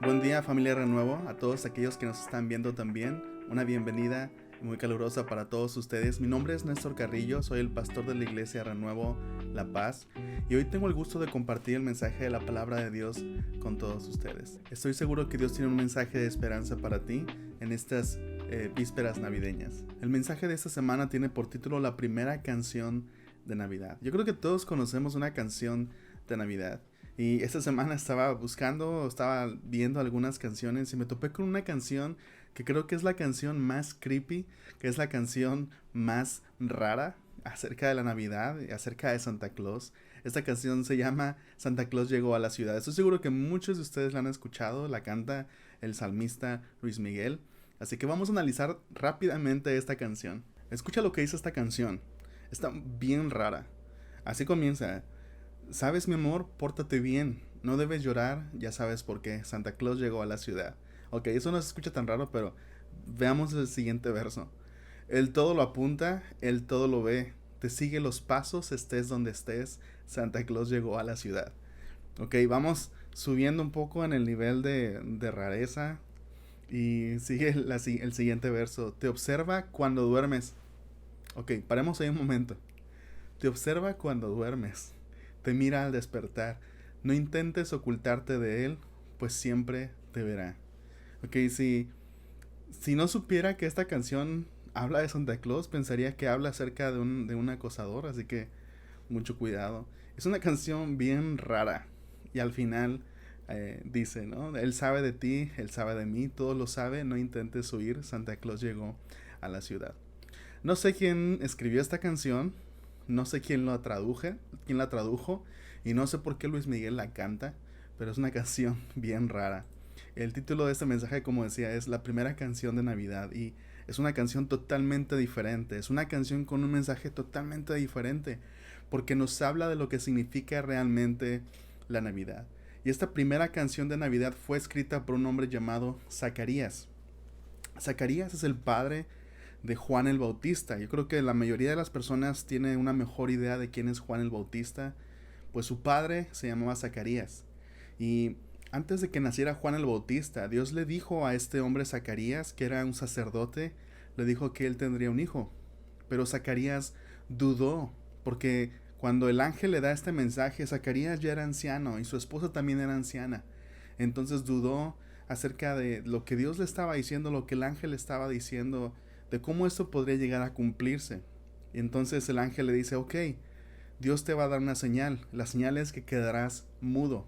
Buen día, familia Renuevo, a todos aquellos que nos están viendo también. Una bienvenida muy calurosa para todos ustedes. Mi nombre es Néstor Carrillo, soy el pastor de la iglesia Renuevo La Paz y hoy tengo el gusto de compartir el mensaje de la palabra de Dios con todos ustedes. Estoy seguro que Dios tiene un mensaje de esperanza para ti en estas vísperas navideñas. El mensaje de esta semana tiene por título La primera canción de Navidad. Yo creo que todos conocemos una canción de Navidad. Y esta semana estaba viendo algunas canciones y me topé con una canción que creo que es la canción más creepy, que es la canción más rara acerca de la Navidad, acerca de Santa Claus. Esta canción se llama Santa Claus llegó a la ciudad. Estoy seguro que muchos de ustedes la han escuchado, la canta el salmista Luis Miguel. Así que vamos a analizar rápidamente esta canción. Escucha lo que dice esta canción. Está bien rara. Así comienza. Sabes, mi amor, pórtate bien. No debes llorar, ya sabes por qué. Santa Claus llegó a la ciudad. Ok, eso no se escucha tan raro, pero veamos el siguiente verso. Él todo lo apunta, él todo lo ve. Te sigue los pasos, estés donde estés. Santa Claus llegó a la ciudad. Ok, vamos subiendo un poco en el nivel de rareza. Y sigue el siguiente verso. Te observa cuando duermes. Ok, paremos ahí un momento. Te observa cuando duermes. Te mira al despertar. No intentes ocultarte de él, pues siempre te verá. Ok, si no supiera que esta canción habla de Santa Claus, pensaría que habla acerca de un acosador, así que mucho cuidado. Es una canción bien rara. Y al final dice, ¿no? Él sabe de ti, él sabe de mí, todo lo sabe, no intentes huir, Santa Claus llegó a la ciudad. No sé quién escribió esta canción, no sé quién la tradujo y no sé por qué Luis Miguel la canta, pero es una canción bien rara. El título de este mensaje, como decía, es La primera canción de Navidad y es una canción totalmente diferente, es una canción con un mensaje totalmente diferente, porque nos habla de lo que significa realmente la Navidad. Y esta primera canción de Navidad fue escrita por un hombre llamado Zacarías. Zacarías es el padre de Juan el Bautista. Yo creo que la mayoría de las personas tiene una mejor idea de quién es Juan el Bautista, pues su padre se llamaba Zacarías. Y antes de que naciera Juan el Bautista, Dios le dijo a este hombre Zacarías, que era un sacerdote, le dijo que él tendría un hijo. Pero Zacarías dudó, porque cuando el ángel le da este mensaje, Zacarías ya era anciano y su esposa también era anciana. Entonces dudó acerca de lo que Dios le estaba diciendo, lo que el ángel le estaba diciendo, de cómo esto podría llegar a cumplirse. Y entonces el ángel le dice, ok, Dios te va a dar una señal, la señal es que quedarás mudo.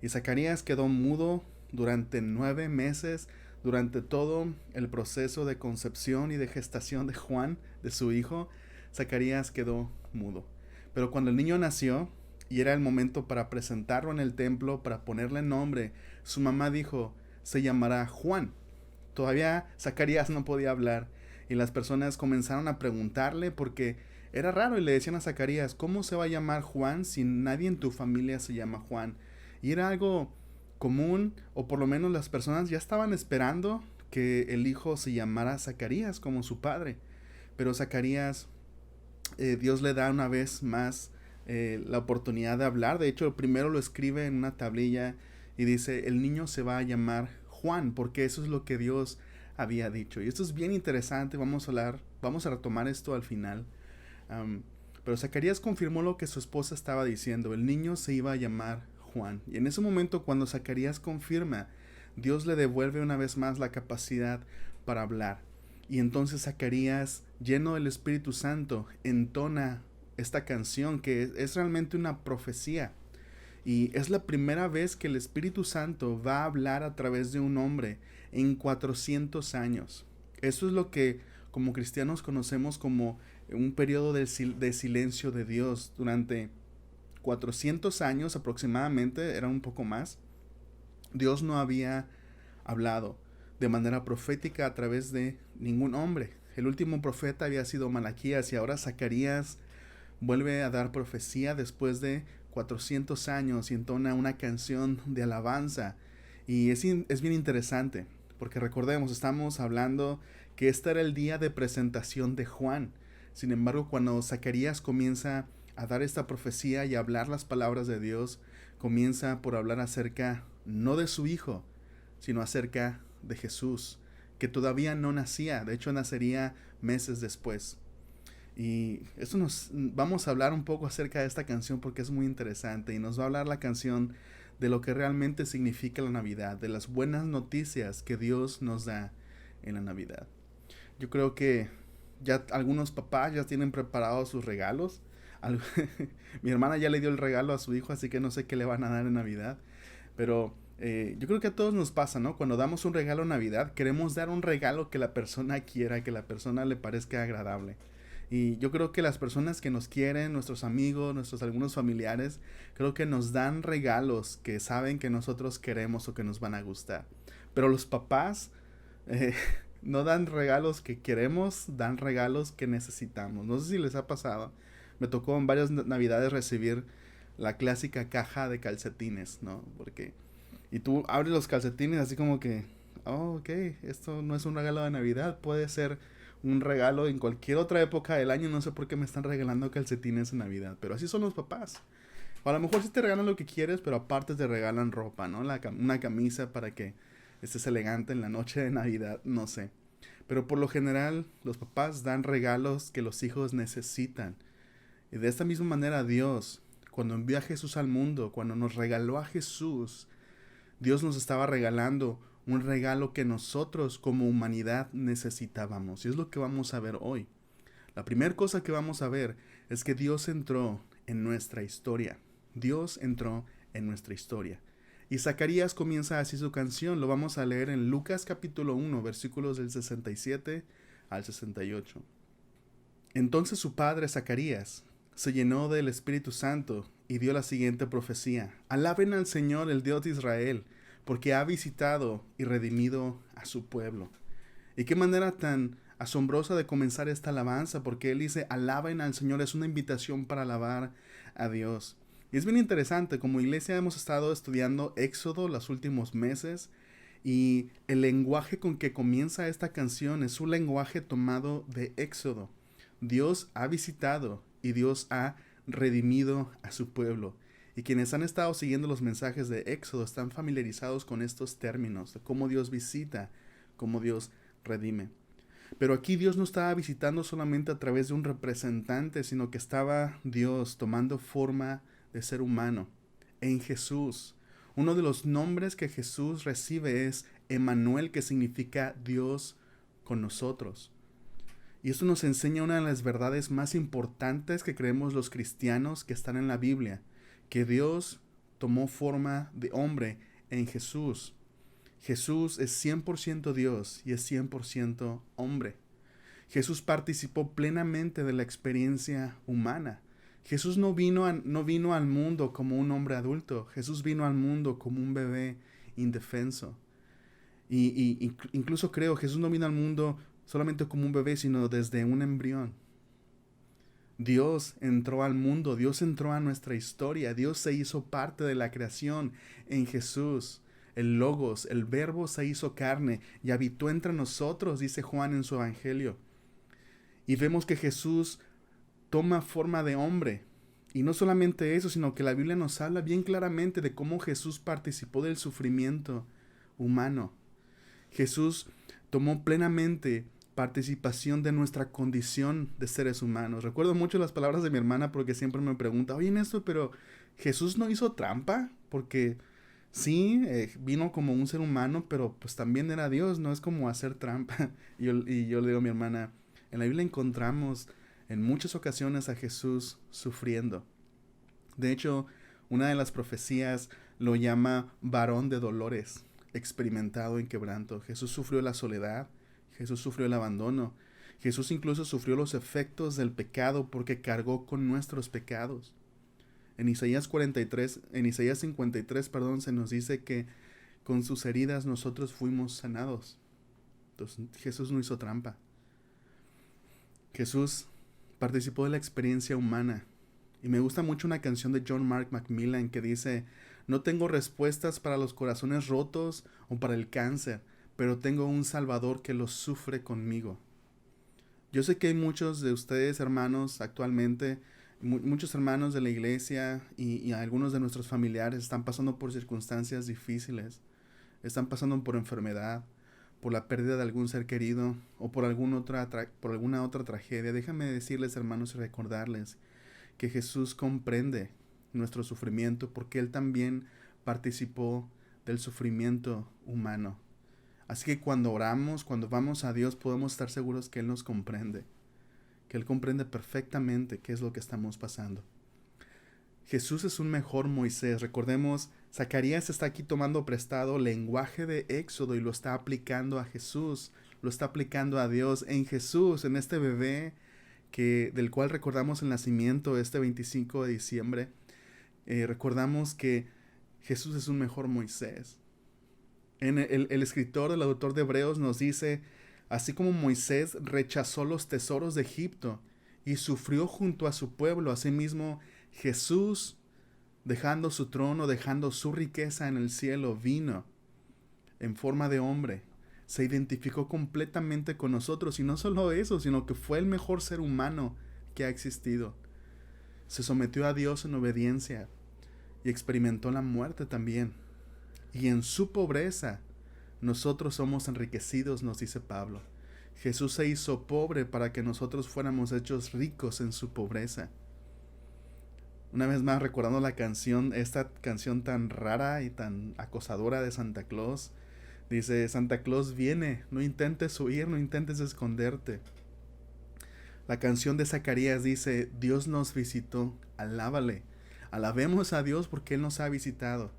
Y Zacarías quedó mudo durante 9 meses, durante todo el proceso de concepción y de gestación de Juan, de su hijo, Zacarías quedó mudo. Pero cuando el niño nació y era el momento para presentarlo en el templo, para ponerle nombre, su mamá dijo, se llamará Juan. Todavía Zacarías no podía hablar y las personas comenzaron a preguntarle porque era raro y le decían a Zacarías, ¿cómo se va a llamar Juan si nadie en tu familia se llama Juan? Y era algo común, o por lo menos las personas ya estaban esperando que el hijo se llamara Zacarías como su padre. Pero Zacarías, Dios le da una vez más la oportunidad de hablar. De hecho, primero lo escribe en una tablilla y dice, el niño se va a llamar Juan, porque eso es lo que Dios había dicho. Y esto es bien interesante, vamos a retomar esto al final. Um, pero Zacarías confirmó lo que su esposa estaba diciendo, el niño se iba a llamar Juan. Y en ese momento, cuando Zacarías confirma, Dios le devuelve una vez más la capacidad para hablar. Y entonces Zacarías, lleno del Espíritu Santo, entona esta canción que es realmente una profecía. Y es la primera vez que el Espíritu Santo va a hablar a través de un hombre en 400 años. Eso es lo que como cristianos conocemos como un periodo de silencio de Dios. Durante 400 años aproximadamente, era un poco más, Dios no había hablado de manera profética a través de ningún hombre. El último profeta había sido Malaquías y ahora Zacarías vuelve a dar profecía después de 400 años y entona una canción de alabanza. Y es bien interesante, porque recordemos, estamos hablando que este era el día de presentación de Juan. Sin embargo, cuando Zacarías comienza a dar esta profecía y a hablar las palabras de Dios, comienza por hablar acerca no de su hijo, sino acerca de Jesús, que todavía no nacía, de hecho nacería meses después. Y esto vamos a hablar un poco acerca de esta canción porque es muy interesante y nos va a hablar la canción de lo que realmente significa la Navidad, de las buenas noticias que Dios nos da en la Navidad. Yo creo que ya algunos papás ya tienen preparados sus regalos. Mi hermana ya le dio el regalo a su hijo, así que no sé qué le van a dar en Navidad. Pero yo creo que a todos nos pasa, ¿no? Cuando damos un regalo en Navidad, queremos dar un regalo que la persona quiera, que la persona le parezca agradable. Y yo creo que las personas que nos quieren, nuestros amigos, nuestros algunos familiares, creo que nos dan regalos que saben que nosotros queremos o que nos van a gustar. Pero los papás eh, no dan regalos que queremos, dan regalos que necesitamos. No sé si les ha pasado. Me tocó en varias navidades recibir la clásica caja de calcetines, ¿no? Porque y tú abres los calcetines así como que, oh, ok, esto no es un regalo de Navidad, puede ser un regalo en cualquier otra época del año, no sé por qué me están regalando calcetines en Navidad, pero así son los papás. O a lo mejor sí te regalan lo que quieres, pero aparte te regalan ropa, ¿no? Una camisa para que estés elegante en la noche de Navidad, no sé. Pero por lo general, los papás dan regalos que los hijos necesitan. Y de esta misma manera Dios, cuando envió a Jesús al mundo, cuando nos regaló a Jesús, Dios nos estaba regalando un regalo que nosotros como humanidad necesitábamos. Y es lo que vamos a ver hoy. La primera cosa que vamos a ver es que Dios entró en nuestra historia. Dios entró en nuestra historia. Y Zacarías comienza así su canción. Lo vamos a leer en Lucas capítulo 1, versículos del 67 al 68. Entonces su padre Zacarías se llenó del Espíritu Santo y dio la siguiente profecía. Alaben al Señor, el Dios de Israel, porque ha visitado y redimido a su pueblo. Y qué manera tan asombrosa de comenzar esta alabanza, porque él dice, alaben al Señor, es una invitación para alabar a Dios. Y es bien interesante, como iglesia hemos estado estudiando Éxodo los últimos meses, y el lenguaje con que comienza esta canción es un lenguaje tomado de Éxodo. Dios ha visitado y Dios ha redimido a su pueblo. Y quienes han estado siguiendo los mensajes de Éxodo están familiarizados con estos términos, de cómo Dios visita, cómo Dios redime. Pero aquí Dios no estaba visitando solamente a través de un representante, sino que estaba Dios tomando forma de ser humano en Jesús. Uno de los nombres que Jesús recibe es Emmanuel, que significa Dios con nosotros. Y esto nos enseña una de las verdades más importantes que creemos los cristianos que están en la Biblia, que Dios tomó forma de hombre en Jesús. Jesús es 100% Dios y es 100% hombre. Jesús participó plenamente de la experiencia humana. Jesús no vino al mundo como un hombre adulto. Jesús vino al mundo como un bebé indefenso. Y incluso creo, Jesús no vino al mundo solamente como un bebé, sino desde un embrión. Dios entró al mundo, Dios entró a nuestra historia, Dios se hizo parte de la creación en Jesús. El Logos, el Verbo se hizo carne y habitó entre nosotros, dice Juan en su Evangelio. Y vemos que Jesús toma forma de hombre. Y no solamente eso, sino que la Biblia nos habla bien claramente de cómo Jesús participó del sufrimiento humano. Jesús tomó plenamente participación de nuestra condición de seres humanos. Recuerdo mucho las palabras de mi hermana porque siempre me pregunta, oye Néstor, pero Jesús no hizo trampa, porque sí, vino como un ser humano, pero pues también era Dios, no es como hacer trampa. Y yo le digo a mi hermana, en la Biblia encontramos en muchas ocasiones a Jesús sufriendo. De hecho, una de las profecías lo llama varón de dolores, experimentado en quebranto. Jesús sufrió la soledad, Jesús sufrió el abandono, Jesús incluso sufrió los efectos del pecado porque cargó con nuestros pecados. En Isaías 53, se nos dice que con sus heridas nosotros fuimos sanados. Entonces Jesús no hizo trampa. Jesús participó de la experiencia humana. Y me gusta mucho una canción de John Mark Macmillan que dice, no tengo respuestas para los corazones rotos o para el cáncer, pero tengo un Salvador que los sufre conmigo. Yo sé que hay muchos de ustedes, hermanos, actualmente, muchos hermanos de la iglesia y algunos de nuestros familiares están pasando por circunstancias difíciles. están pasando por enfermedad, por la pérdida de algún ser querido o por por alguna otra tragedia, déjame decirles, hermanos, y recordarles que Jesús comprende nuestro sufrimiento porque Él también participó del sufrimiento humano. Así que cuando oramos, cuando vamos a Dios, podemos estar seguros que Él nos comprende, que Él comprende perfectamente qué es lo que estamos pasando. Jesús es un mejor Moisés. Recordemos, Zacarías está aquí tomando prestado lenguaje de Éxodo y lo está aplicando a Jesús, lo está aplicando a Dios en Jesús, en este bebé del cual recordamos el nacimiento este 25 de diciembre. Recordamos que Jesús es un mejor Moisés. El escritor, el autor de Hebreos nos dice, así como Moisés rechazó los tesoros de Egipto y sufrió junto a su pueblo, asimismo Jesús, dejando su trono, dejando su riqueza en el cielo, vino en forma de hombre, se identificó completamente con nosotros, y no solo eso, sino que fue el mejor ser humano que ha existido. Se sometió a Dios en obediencia y experimentó la muerte también. Y en su pobreza nosotros somos enriquecidos, nos dice Pablo. Jesús se hizo pobre para que nosotros fuéramos hechos ricos en su pobreza. Una vez más, recordando esta canción tan rara y tan acosadora de Santa Claus, dice: Santa Claus viene, no intentes huir, no intentes esconderte. La canción de Zacarías dice: Dios nos visitó, alábale. Alabemos a Dios porque Él nos ha visitado.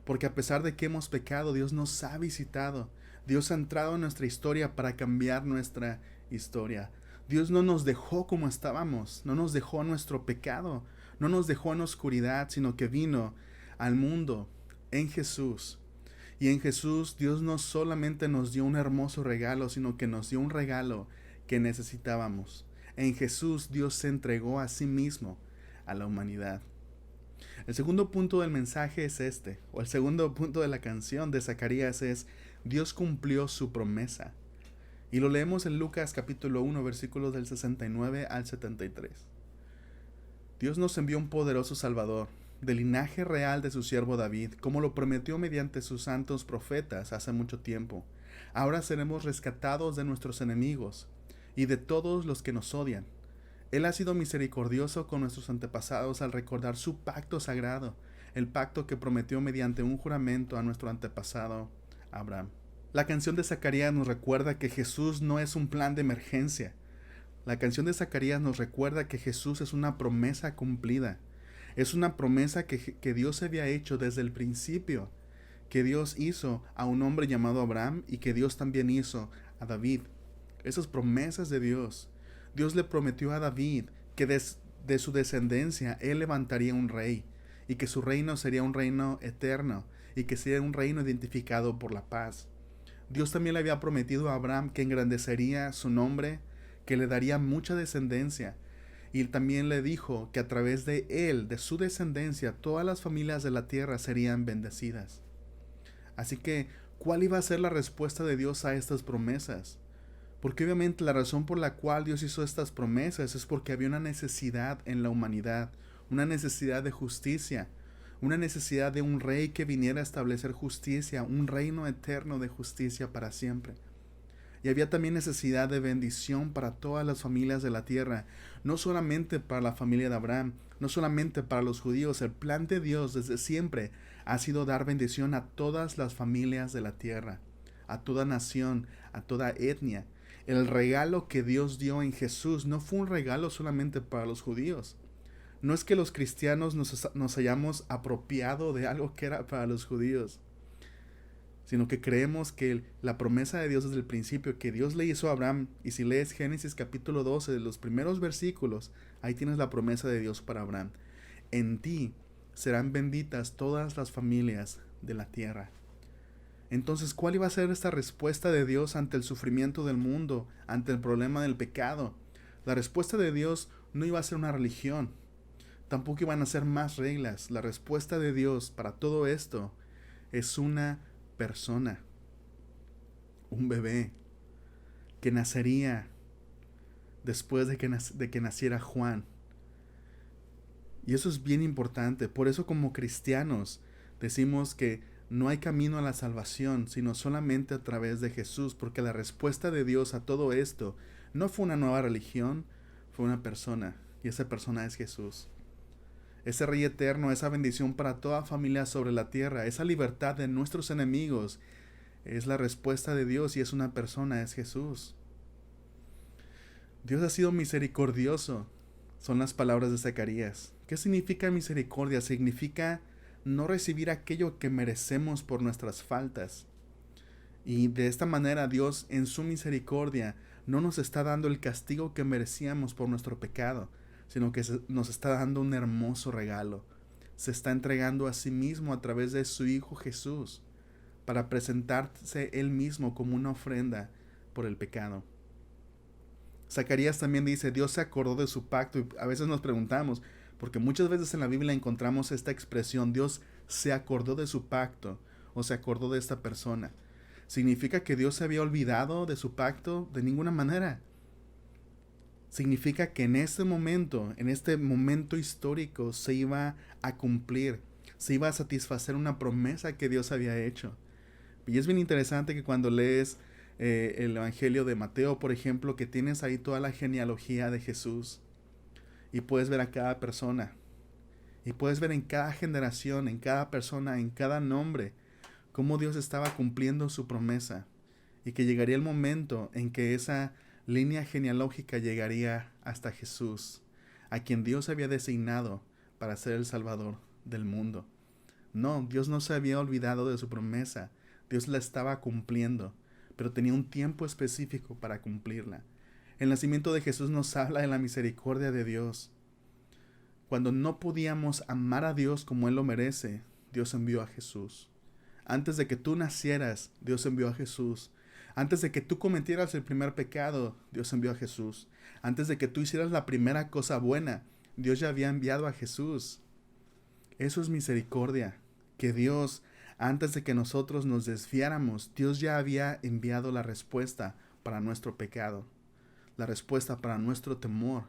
Porque a pesar de que hemos pecado, Dios nos ha visitado. Dios ha entrado en nuestra historia para cambiar nuestra historia. Dios no nos dejó como estábamos, no nos dejó nuestro pecado, no nos dejó en oscuridad, sino que vino al mundo en Jesús. Y en Jesús Dios no solamente nos dio un hermoso regalo, sino que nos dio un regalo que necesitábamos. En Jesús Dios se entregó a sí mismo a la humanidad. El segundo punto del mensaje es el segundo punto de la canción de Zacarías es: Dios cumplió su promesa. Y lo leemos en Lucas capítulo 1, versículos del 69 al 73. Dios nos envió un poderoso Salvador, del linaje real de su siervo David, como lo prometió mediante sus santos profetas hace mucho tiempo. Ahora seremos rescatados de nuestros enemigos y de todos los que nos odian. Él ha sido misericordioso con nuestros antepasados al recordar su pacto sagrado, el pacto que prometió mediante un juramento a nuestro antepasado Abraham. La canción de Zacarías nos recuerda que Jesús no es un plan de emergencia. La canción de Zacarías nos recuerda que Jesús es una promesa cumplida. Es una promesa que Dios había hecho desde el principio, que Dios hizo a un hombre llamado Abraham y que Dios también hizo a David. Esas promesas de Dios. Dios le prometió a David que de su descendencia él levantaría un rey y que su reino sería un reino eterno y que sería un reino identificado por la paz. Dios también le había prometido a Abraham que engrandecería su nombre, que le daría mucha descendencia, y también le dijo que a través de él, de su descendencia, todas las familias de la tierra serían bendecidas. Así que, ¿cuál iba a ser la respuesta de Dios a estas promesas? Porque obviamente la razón por la cual Dios hizo estas promesas es porque había una necesidad en la humanidad, una necesidad de justicia, una necesidad de un rey que viniera a establecer justicia, un reino eterno de justicia para siempre. Y había también necesidad de bendición para todas las familias de la tierra, no solamente para la familia de Abraham, no solamente para los judíos. El plan de Dios desde siempre ha sido dar bendición a todas las familias de la tierra, a toda nación, a toda etnia. El regalo que Dios dio en Jesús no fue un regalo solamente para los judíos. No es que los cristianos nos hayamos apropiado de algo que era para los judíos, sino que creemos que la promesa de Dios desde el principio que Dios le hizo a Abraham, y si lees Génesis capítulo 12, de los primeros versículos, ahí tienes la promesa de Dios para Abraham. En ti serán benditas todas las familias de la tierra. Entonces, ¿cuál iba a ser esta respuesta de Dios ante el sufrimiento del mundo, ante el problema del pecado? La respuesta de Dios no iba a ser una religión, tampoco iban a ser más reglas. La respuesta de Dios para todo esto es una persona, un bebé, que nacería después de que naciera Juan. Y eso es bien importante. Por eso como cristianos decimos que no hay camino a la salvación, sino solamente a través de Jesús, porque la respuesta de Dios a todo esto no fue una nueva religión, fue una persona, y esa persona es Jesús. Ese Rey eterno, esa bendición para toda familia sobre la tierra, esa libertad de nuestros enemigos, es la respuesta de Dios y es una persona, es Jesús. Dios ha sido misericordioso, son las palabras de Zacarías. ¿Qué significa misericordia? Significa no recibir aquello que merecemos por nuestras faltas. Y de esta manera Dios en su misericordia no nos está dando el castigo que merecíamos por nuestro pecado, sino que nos está dando un hermoso regalo. Se está entregando a sí mismo a través de su Hijo Jesús para presentarse Él mismo como una ofrenda por el pecado. Zacarías también dice, Dios se acordó de su pacto, y a veces nos preguntamos, porque muchas veces en la Biblia encontramos esta expresión, Dios se acordó de su pacto, o se acordó de esta persona. ¿Significa que Dios se había olvidado de su pacto? De ninguna manera. Significa que en este momento histórico, se iba a cumplir, se iba a satisfacer una promesa que Dios había hecho. Y es bien interesante que cuando lees el Evangelio de Mateo, por ejemplo, que tienes ahí toda la genealogía de Jesús, y puedes ver a cada persona, y puedes ver en cada generación, en cada persona, en cada nombre, cómo Dios estaba cumpliendo su promesa, y que llegaría el momento en que esa línea genealógica llegaría hasta Jesús, a quien Dios había designado para ser el Salvador del mundo. No, Dios no se había olvidado de su promesa, Dios la estaba cumpliendo, pero tenía un tiempo específico para cumplirla. El nacimiento de Jesús nos habla de la misericordia de Dios. Cuando no podíamos amar a Dios como Él lo merece, Dios envió a Jesús. Antes de que tú nacieras, Dios envió a Jesús. Antes de que tú cometieras el primer pecado, Dios envió a Jesús. Antes de que tú hicieras la primera cosa buena, Dios ya había enviado a Jesús. Eso es misericordia, que Dios, antes de que nosotros nos desviáramos, Dios ya había enviado la respuesta para nuestro pecado, la respuesta para nuestro temor,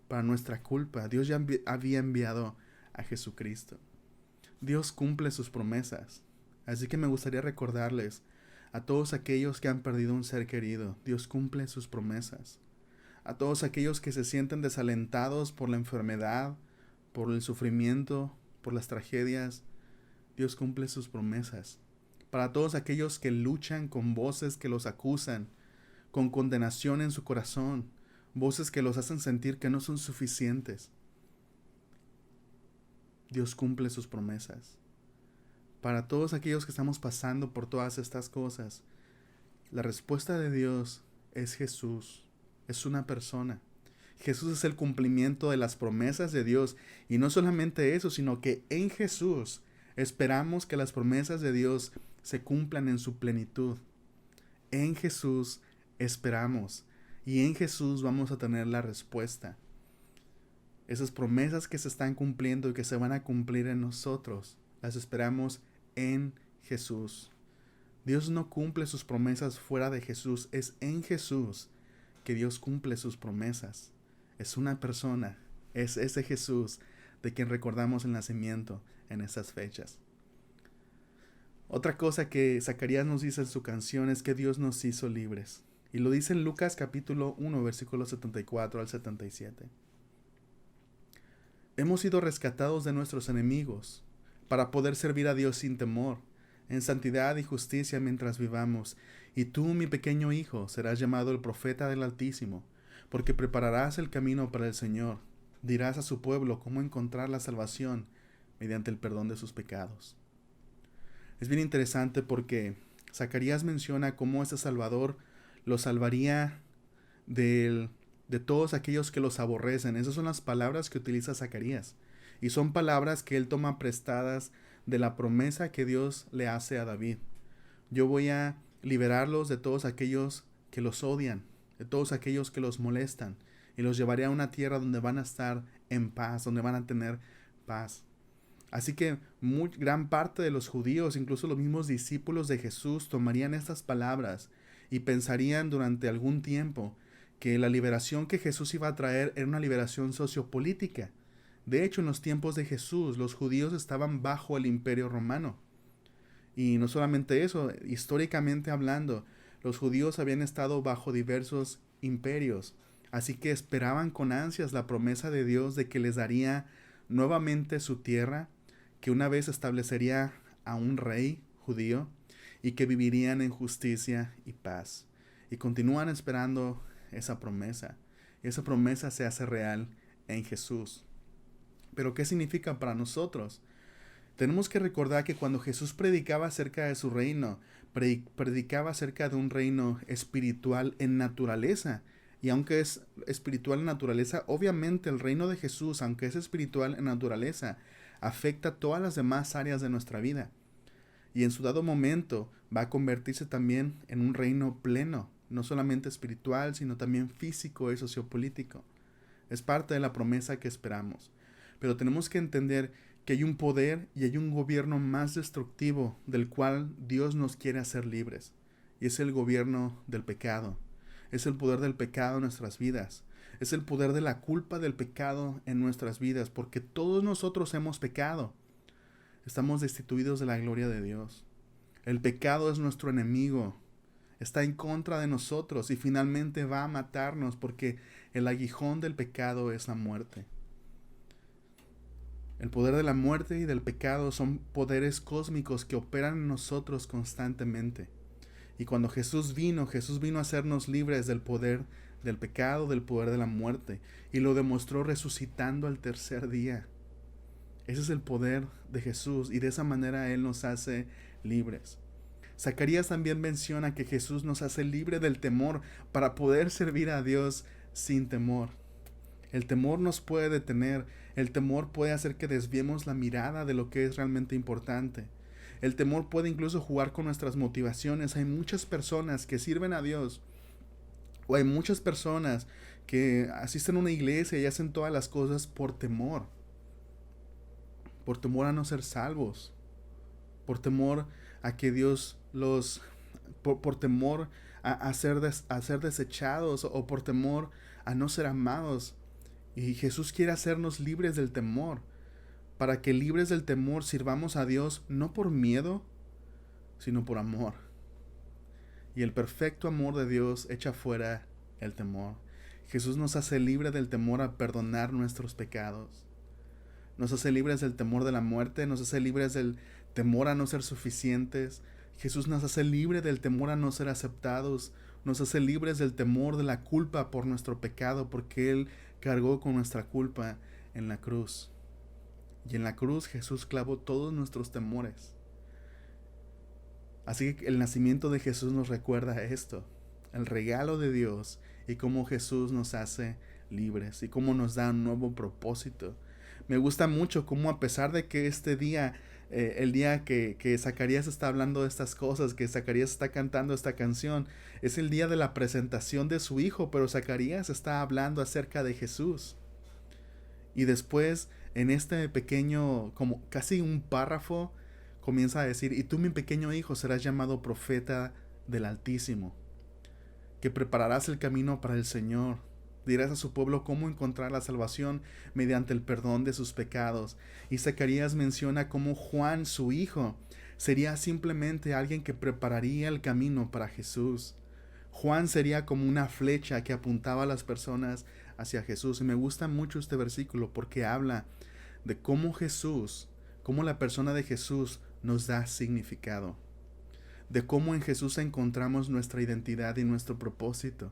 para nuestra culpa. Dios ya había enviado a Jesucristo. Dios cumple sus promesas. Así que me gustaría recordarles a todos aquellos que han perdido un ser querido, Dios cumple sus promesas. A todos aquellos que se sienten desalentados por la enfermedad, por el sufrimiento, por las tragedias, Dios cumple sus promesas. Para todos aquellos que luchan con voces que los acusan, con condenación en su corazón, voces que los hacen sentir que no son suficientes, Dios cumple sus promesas. Para todos aquellos que estamos pasando por todas estas cosas, la respuesta de Dios es Jesús, es una persona. Jesús es el cumplimiento de las promesas de Dios, y no solamente eso, sino que en Jesús esperamos que las promesas de Dios se cumplan en su plenitud. En Jesús esperamos, y en Jesús vamos a tener la respuesta. Esas promesas que se están cumpliendo y que se van a cumplir en nosotros, las esperamos en Jesús. Dios no cumple sus promesas fuera de Jesús, es en Jesús que Dios cumple sus promesas. Es una persona, es ese Jesús de quien recordamos el nacimiento en estas fechas. Otra cosa que Zacarías nos dice en su canción es que Dios nos hizo libres. Y lo dice en Lucas capítulo 1, versículos 74 al 77. Hemos sido rescatados de nuestros enemigos para poder servir a Dios sin temor, en santidad y justicia mientras vivamos. Y tú, mi pequeño hijo, serás llamado el profeta del Altísimo, porque prepararás el camino para el Señor. Dirás a su pueblo cómo encontrar la salvación mediante el perdón de sus pecados. Es bien interesante porque Zacarías menciona cómo ese Salvador lo salvaría de todos aquellos que los aborrecen. Esas son las palabras que utiliza Zacarías. Y son palabras que él toma prestadas de la promesa que Dios le hace a David. Yo voy a liberarlos de todos aquellos que los odian, de todos aquellos que los molestan, y los llevaré a una tierra donde van a estar en paz, donde van a tener paz. Así que gran parte de los judíos, incluso los mismos discípulos de Jesús, tomarían estas palabras y pensarían durante algún tiempo que la liberación que Jesús iba a traer era una liberación sociopolítica. De hecho, en los tiempos de Jesús, los judíos estaban bajo el imperio romano. Y no solamente eso, históricamente hablando, los judíos habían estado bajo diversos imperios, así que esperaban con ansias la promesa de Dios de que les daría nuevamente su tierra, que una vez establecería a un rey judío y que vivirían en justicia y paz. Y continúan esperando esa promesa. Y esa promesa se hace real en Jesús. Pero ¿qué significa para nosotros? Tenemos que recordar que cuando Jesús predicaba acerca de su reino, predicaba acerca de un reino espiritual en naturaleza. Y aunque es espiritual en naturaleza, obviamente el reino de Jesús, aunque es espiritual en naturaleza, afecta todas las demás áreas de nuestra vida. Y en su dado momento va a convertirse también en un reino pleno, no solamente espiritual, sino también físico y sociopolítico. Es parte de la promesa que esperamos. Pero tenemos que entender que hay un poder y hay un gobierno más destructivo del cual Dios nos quiere hacer libres. Y es el gobierno del pecado. Es el poder del pecado en nuestras vidas. Es el poder de la culpa del pecado en nuestras vidas, porque todos nosotros hemos pecado. Estamos destituidos de la gloria de Dios. El pecado es nuestro enemigo. Está en contra de nosotros y finalmente va a matarnos porque el aguijón del pecado es la muerte. El poder de la muerte y del pecado son poderes cósmicos que operan en nosotros constantemente. Y cuando Jesús vino a hacernos libres del poder del pecado, del poder de la muerte, y lo demostró resucitando al tercer día. Ese es el poder de Jesús y de esa manera Él nos hace libres. Zacarías también menciona que Jesús nos hace libre del temor para poder servir a Dios sin temor. El temor nos puede detener, el temor puede hacer que desviemos la mirada de lo que es realmente importante. El temor puede incluso jugar con nuestras motivaciones. Hay muchas personas que sirven a Dios, o hay muchas personas que asisten a una iglesia y hacen todas las cosas por temor a no ser salvos, por temor a que Dios por temor a ser desechados, o por temor a no ser amados. Y Jesús quiere hacernos libres del temor, para que libres del temor sirvamos a Dios no por miedo, sino por amor. Y el perfecto amor de Dios echa fuera el temor. Jesús nos hace libre del temor a perdonar nuestros pecados. Nos hace libres del temor de la muerte, nos hace libres del temor a no ser suficientes. Jesús nos hace libre del temor a no ser aceptados, nos hace libres del temor de la culpa por nuestro pecado, porque Él cargó con nuestra culpa en la cruz. Y en la cruz Jesús clavó todos nuestros temores. Así que el nacimiento de Jesús nos recuerda esto, el regalo de Dios, y cómo Jesús nos hace libres y cómo nos da un nuevo propósito. Me gusta mucho cómo, a pesar de que este día, el día que Zacarías está hablando de estas cosas, que Zacarías está cantando esta canción, es el día de la presentación de su hijo, pero Zacarías está hablando acerca de Jesús. Y después, en este pequeño, como casi un párrafo, comienza a decir: y tú, mi pequeño hijo, serás llamado profeta del Altísimo, que prepararás el camino para el Señor. Dirás a su pueblo cómo encontrar la salvación mediante el perdón de sus pecados. Y Zacarías menciona cómo Juan, su hijo, sería simplemente alguien que prepararía el camino para Jesús. Juan sería como una flecha que apuntaba a las personas hacia Jesús. Y me gusta mucho este versículo porque habla de cómo Jesús, cómo la persona de Jesús nos da significado, de cómo en Jesús encontramos nuestra identidad y nuestro propósito,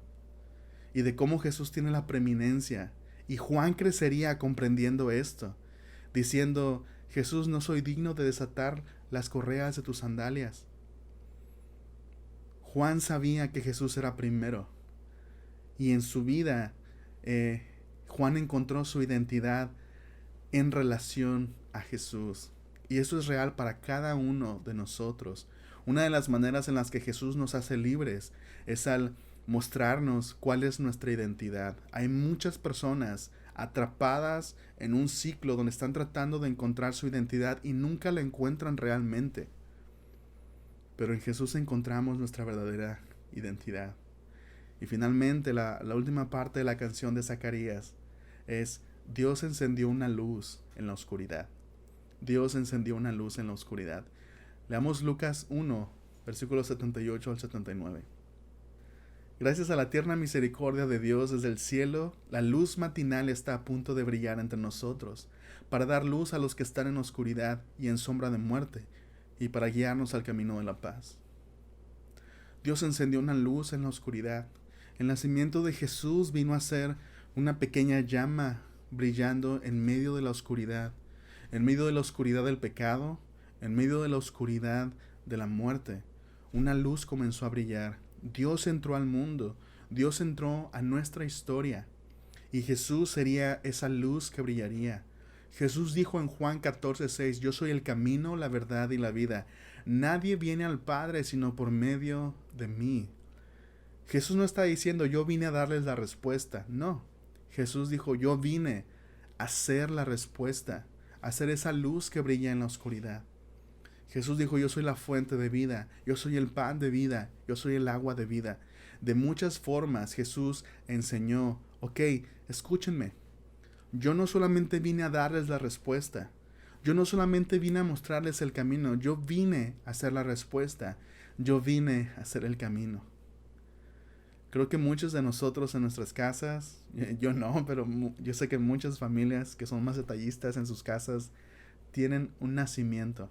y de cómo Jesús tiene la preeminencia. Y Juan crecería comprendiendo esto, diciendo: Jesús, no soy digno de desatar las correas de tus sandalias. Juan sabía que Jesús era primero, y en su vida Juan encontró su identidad en relación a Jesús. Y eso es real para cada uno de nosotros. Una de las maneras en las que Jesús nos hace libres es al mostrarnos cuál es nuestra identidad. Hay muchas personas atrapadas en un ciclo donde están tratando de encontrar su identidad y nunca la encuentran realmente. Pero en Jesús encontramos nuestra verdadera identidad. Y finalmente la última parte de la canción de Zacarías es: Dios encendió una luz en la oscuridad. Dios encendió una luz en la oscuridad. Leamos Lucas 1, versículos 78 al 79. Gracias a la tierna misericordia de Dios desde el cielo, la luz matinal está a punto de brillar entre nosotros, para dar luz a los que están en oscuridad y en sombra de muerte, y para guiarnos al camino de la paz. Dios encendió una luz en la oscuridad. El nacimiento de Jesús vino a ser una pequeña llama brillando en medio de la oscuridad del pecado, en medio de la oscuridad de la muerte. Una luz comenzó a brillar. Dios entró al mundo, Dios entró a nuestra historia, y Jesús sería esa luz que brillaría. Jesús dijo en Juan 14:6, yo soy el camino, la verdad y la vida. Nadie viene al Padre sino por medio de mí. Jesús no está diciendo yo vine a darles la respuesta, no. Jesús dijo yo vine a ser la respuesta, a ser esa luz que brilla en la oscuridad. Jesús dijo yo soy la fuente de vida, yo soy el pan de vida, yo soy el agua de vida. De muchas formas Jesús enseñó, escúchenme, yo no solamente vine a darles la respuesta, yo no solamente vine a mostrarles el camino, yo vine a ser la respuesta, yo vine a ser el camino. Creo que muchos de nosotros en nuestras casas, yo no, pero yo sé que muchas familias que son más detallistas en sus casas tienen un nacimiento.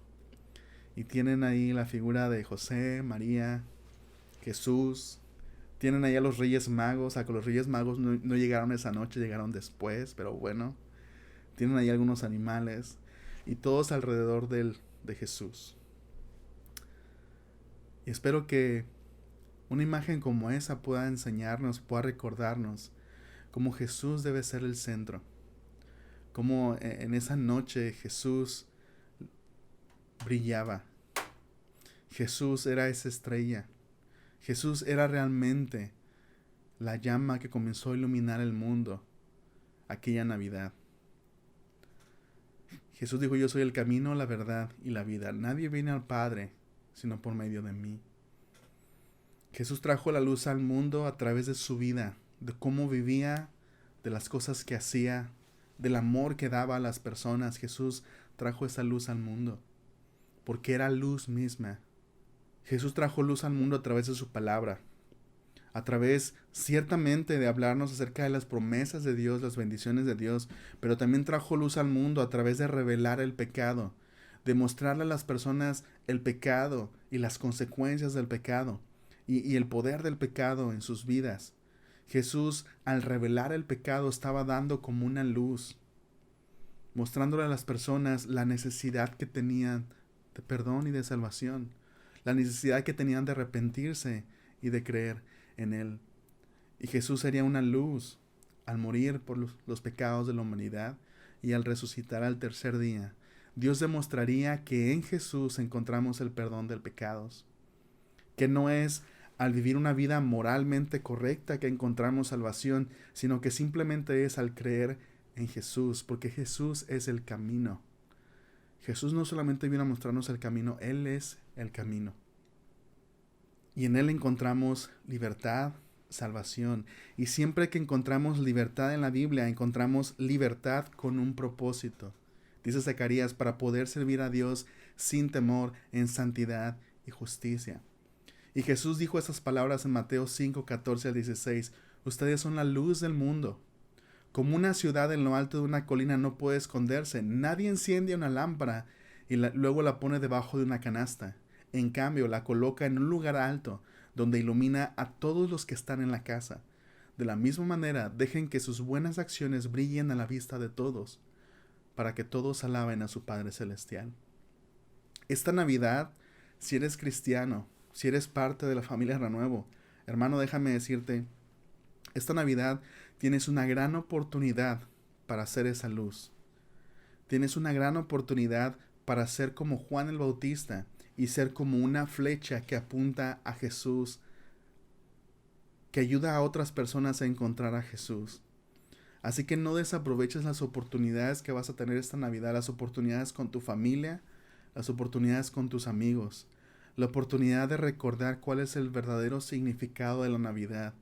Y tienen ahí la figura de José, María, Jesús. Tienen ahí a los Reyes Magos, que los Reyes Magos no llegaron esa noche, llegaron después, pero bueno. Tienen ahí algunos animales y todos alrededor de Jesús. Y espero que una imagen como esa pueda enseñarnos, pueda recordarnos cómo Jesús debe ser el centro. Cómo en esa noche Jesús brillaba. Jesús era esa estrella. Jesús era realmente la llama que comenzó a iluminar el mundo aquella Navidad. Jesús dijo, yo soy el camino, la verdad y la vida. Nadie viene al Padre sino por medio de mí. Jesús trajo la luz al mundo a través de su vida, de cómo vivía, de las cosas que hacía, del amor que daba a las personas. Jesús trajo esa luz al mundo, porque era luz misma. Jesús trajo luz al mundo a través de su palabra, a través ciertamente de hablarnos acerca de las promesas de Dios, las bendiciones de Dios, pero también trajo luz al mundo a través de revelar el pecado, de mostrarle a las personas el pecado y las consecuencias del pecado y el poder del pecado en sus vidas. Jesús, al revelar el pecado, estaba dando como una luz, mostrándole a las personas la necesidad que tenían de perdón y de salvación, la necesidad que tenían de arrepentirse y de creer en Él. Y Jesús sería una luz al morir por los pecados de la humanidad y al resucitar al tercer día. Dios demostraría que en Jesús encontramos el perdón de pecados, que no es al vivir una vida moralmente correcta que encontramos salvación, sino que simplemente es al creer en Jesús, porque Jesús es el camino. Jesús no solamente vino a mostrarnos el camino, Él es el camino. Y en Él encontramos libertad, salvación. Y siempre que encontramos libertad en la Biblia, encontramos libertad con un propósito. Dice Zacarías, para poder servir a Dios sin temor, en santidad y justicia. Y Jesús dijo esas palabras en Mateo 5, 14 al 16. Ustedes son la luz del mundo. Como una ciudad en lo alto de una colina no puede esconderse. Nadie enciende una lámpara y luego la pone debajo de una canasta. En cambio, la coloca en un lugar alto, donde ilumina a todos los que están en la casa. De la misma manera, dejen que sus buenas acciones brillen a la vista de todos, para que todos alaben a su Padre Celestial. Esta Navidad, si eres cristiano, si eres parte de la familia Renuevo, hermano, déjame decirte, esta Navidad tienes una gran oportunidad para ser esa luz. Tienes una gran oportunidad para ser como Juan el Bautista y ser como una flecha que apunta a Jesús, que ayuda a otras personas a encontrar a Jesús. Así que no desaproveches las oportunidades que vas a tener esta Navidad, las oportunidades con tu familia, las oportunidades con tus amigos, la oportunidad de recordar cuál es el verdadero significado de la Navidad,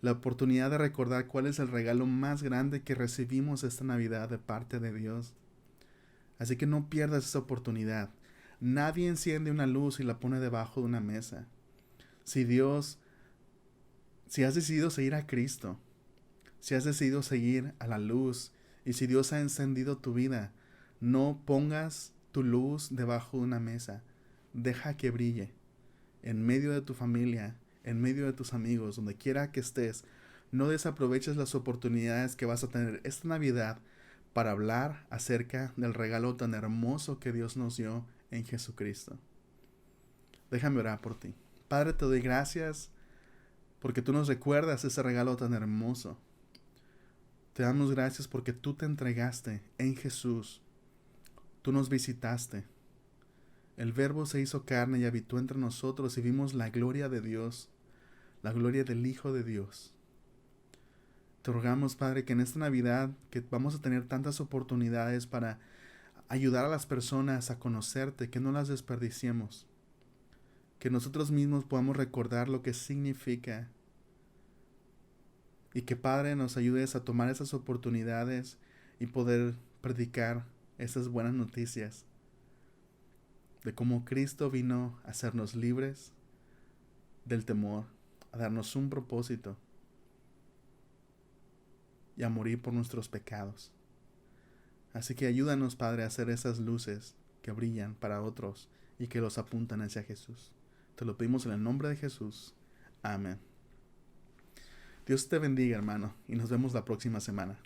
la oportunidad de recordar cuál es el regalo más grande que recibimos esta Navidad de parte de Dios. Así que no pierdas esa oportunidad. Nadie enciende una luz y la pone debajo de una mesa. Si has decidido seguir a Cristo, si has decidido seguir a la luz y si Dios ha encendido tu vida, no pongas tu luz debajo de una mesa. Deja que brille en medio de tu familia, en medio de tus amigos, donde quiera que estés. No desaproveches las oportunidades que vas a tener esta Navidad para hablar acerca del regalo tan hermoso que Dios nos dio en Jesucristo. Déjame orar por ti. Padre, te doy gracias porque tú nos recuerdas ese regalo tan hermoso. Te damos gracias porque tú te entregaste en Jesús. Tú nos visitaste. El Verbo se hizo carne y habitó entre nosotros y vimos la gloria de Dios, la gloria del Hijo de Dios. Te rogamos, Padre, que en esta Navidad, que vamos a tener tantas oportunidades para ayudar a las personas a conocerte, que no las desperdiciemos. Que nosotros mismos podamos recordar lo que significa. Y que, Padre, nos ayudes a tomar esas oportunidades y poder predicar esas buenas noticias de cómo Cristo vino a hacernos libres del temor, a darnos un propósito y a morir por nuestros pecados. Así que ayúdanos, Padre, a hacer esas luces que brillan para otros y que los apuntan hacia Jesús. Te lo pedimos en el nombre de Jesús. Amén. Dios te bendiga, hermano, y nos vemos la próxima semana.